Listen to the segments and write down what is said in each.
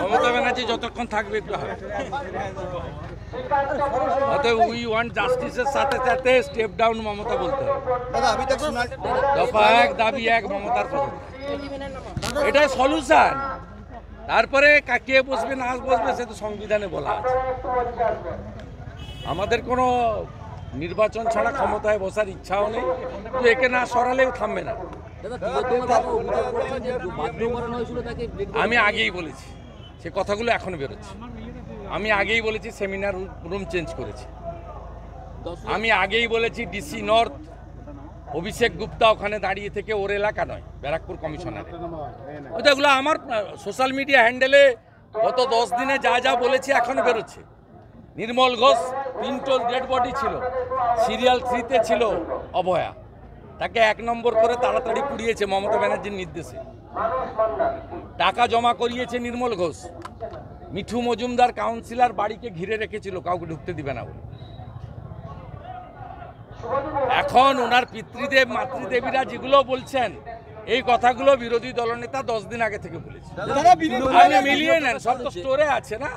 মমতা ব্যানার্জি যতক্ষণ থাকবে একটু অতএব উই ওয়ান্ট জাস্টিসের সাথে সাথে স্টেপ ডাউন মমতা বলতে হবে। দফা এক দাবি এক মমতার পদক, এটাই সলিউশন। তারপরে কে বসবে না বসবে সে তো সংবিধানে বলা আছে। আমাদের কোনো নির্বাচন ছাড়া ক্ষমতায় বসার ইচ্ছাও নেই, তো একে না সরালেও থামবে না। আমি আগেই বলেছি, সে কথাগুলো এখন বেরোচ্ছে। আমি আগেই বলেছি সেমিনার রুম চেঞ্জ করেছি। আমি আগেই বলেছি ডিসি নর্থ অভিষেক গুপ্তা ওখানে দাঁড়িয়ে থেকে ওর এলাকা নয়, ব্যারাকপুর কমিশনারে। ওইগুলো আমার সোশ্যাল মিডিয়া হ্যান্ডেলে গত 10 দিনে যা যা বলেছি এখন বেরোচ্ছে। নির্মল ঘোষ পিন্টল ডেড বডি ছিল, সিরিয়াল 3-তে ছিল অভয়া, তাকে 1 নম্বর করে তাড়াতাড়ি পুড়িয়েছে মমতা ব্যানার্জির নির্দেশে। টাকা জমা করিয়েছে নির্মল ঘোষ। মিঠু মজুমদার কাউন্সিলর বাড়িকে ঘিরে রেখেছিল, কাউকে ঢুকতে দিবে না বলে। এখন ওনার পিতৃদেব মাতৃদেবীরা যেগুলো বলছেন এই কথাগুলো বিরোধী দলনেতা 10 দিন আগে থেকে বলেছে। আপনি মিলিয়ে নেন, সব তো স্টোরে আছে না,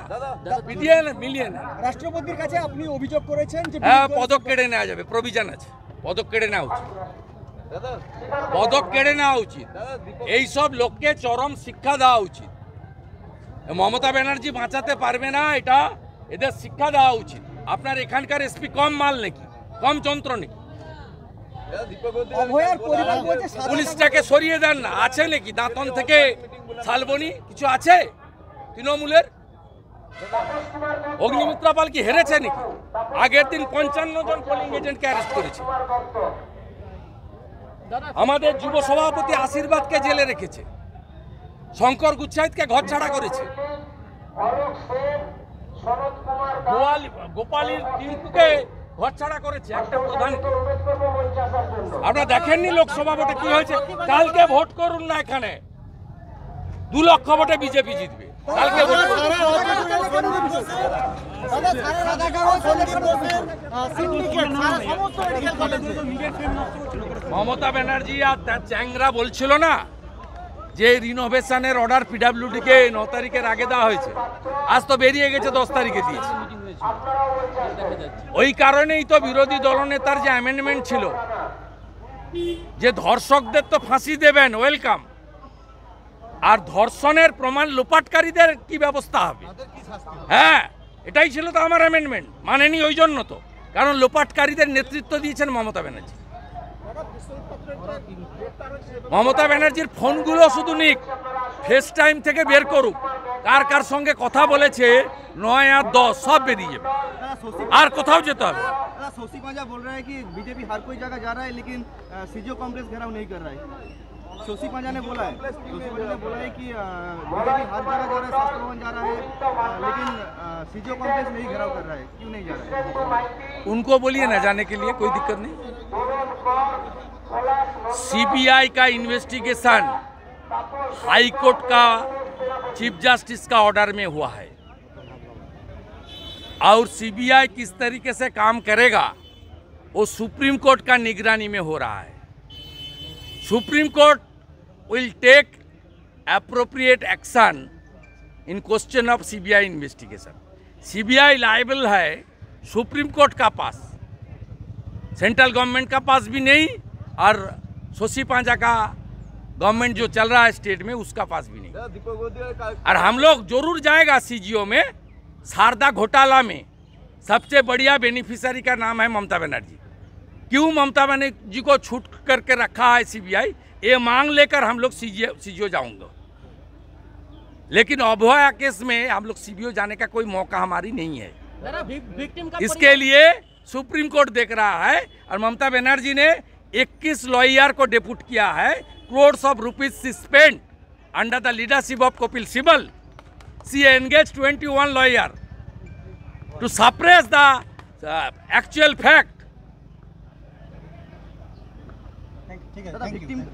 মিলিয়ে নেন। রাষ্ট্রপতির কাছে আপনি অভিযোগ করেছেন যে হ্যাঁ, পদক কেড়ে নেওয়া যাবে, প্রভিশন আছে, পদক কেড়ে নেওয়া উচিত, পদক কেড়ে নেওয়া উচিত। এইসব লোককে চরম শিক্ষা দেওয়া উচিত। মমতা ব্যানার্জি বাঁচাতে পারবে না, এটা এদের শিক্ষা দেওয়া উচিত। আপনার এখানকার এসপি কম মাল নাকি, কম যন্ত্র নাকি? পুলিশটাকে সরিয়ে দেন না। আছে নাকি দাঁতন থেকে শালবনি কিছু আছে? তৃণমূলের অগ্নিমিত্রা পাল কি হেরেছে নাকি? আগের দিন 55 জন পোলিং এজেন্টকে অ্যারেস্ট করেছে। আমাদের যুব সভাপতি আশীর্বাদকে জেলে রেখেছে, শঙ্কর গুচ্ছাইতকে ঘর ছাড়া করেছে, গোপালীর টিঙ্কুকে ঘর ছাড়া করেছে একটা প্রধান। আপনারা দেখেননি লোকসভা ভোটে কি হয়েছে? কালকে ভোট করুন না, এখানে 2 লক্ষ ভোটে বিজেপি জিতবে। কালকে ভোট মমতা ব্যানার্জি আর তার চ্যাংরা বলছিল না যে রিনোভেশনের অর্ডার পিডাব্লিউডিকে 9 তারিখের আগে দেওয়া হয়েছে, আজ তো বেরিয়ে গেছে 10 তারিখে দিয়েছে। ওই কারণেই তো বিরোধী দলনেতার যে অ্যামেন্ডমেন্ট ছিল যে ধর্ষকদের তো ফাঁসি দেবেন, ওয়েলকাম, আর ধর্ষণের প্রমাণ লোপাটকারীদের কি ব্যবস্থা হবে? হ্যাঁ, এটাই ছিল তো আমার অ্যামেন্ডমেন্ট, মানেনি ওই জন্য তো, কারণ লোপাটকারীদের নেতৃত্ব দিয়েছেন মমতা ব্যানার্জি। মমতা ব্যানার্জির ফোনগুলো শুধু নিক, ফেস টাইম থেকে বের করুক, কার কার সঙ্গে কথা বলেছে 9 আর 10 সব বেরিয়ে যাবে, আর কোথাও যেতে হবে। सोसी पांजा बोल रहा है कि बीजेपी हर कोई जगह जा रहा है लेकिन सीजो कॉम्प्लेक्स घेराव नहीं कर रहा है। सोसी पांजा ने बोला है, कि बीजेपी हर जगह जा रहा है, शास्त्र भवन जा रहा है, लेकिन सीजो कॉम्प्लेक्स नहीं घेराव कर रहा है। क्यों नहीं जा रहा है? उनको बोलिए ना जाने के लिए, कोई दिक्कत नहीं। सीबीआई का इन्वेस्टिगेशन हाई कोर्ट का चीफ जस्टिस का ऑर्डर में हुआ है, और सीबीआई किस तरीके से काम करेगा वो सुप्रीम कोर्ट का निगरानी में हो रहा है। Supreme Court will take appropriate action in question of CBI investigation. CBI liable है सुप्रीम कोर्ट का पास, सेंट्रल गवर्नमेंट का पास भी नहीं, और सोसी पांजा का गवर्नमेंट जो चल रहा है स्टेट में उसका पास भी नहीं। और हम लोग जरूर जाएगा सीजीओ में। शारदा घोटाला में सबसे बढ़िया बेनिफिशियरी का नाम है ममता बनर्जी। क्यों ममता बनर्जी को छूट करके रखा है सीबीआई, ये मांग लेकर हम लोग सीजीओ जाऊंगे। लेकिन अभया केस में हम लोग सीबीओ जाने का कोई मौका हमारी नहीं है। इसके लिए सुप्रीम कोर्ट देख रहा है, और ममता बनर्जी ने 21 लॉयर को डेप्यूट किया है, crores of rupees spent under the leadership of Kapil Sibal. She engaged 21 lawyers to suppress the actual fact. Thank you.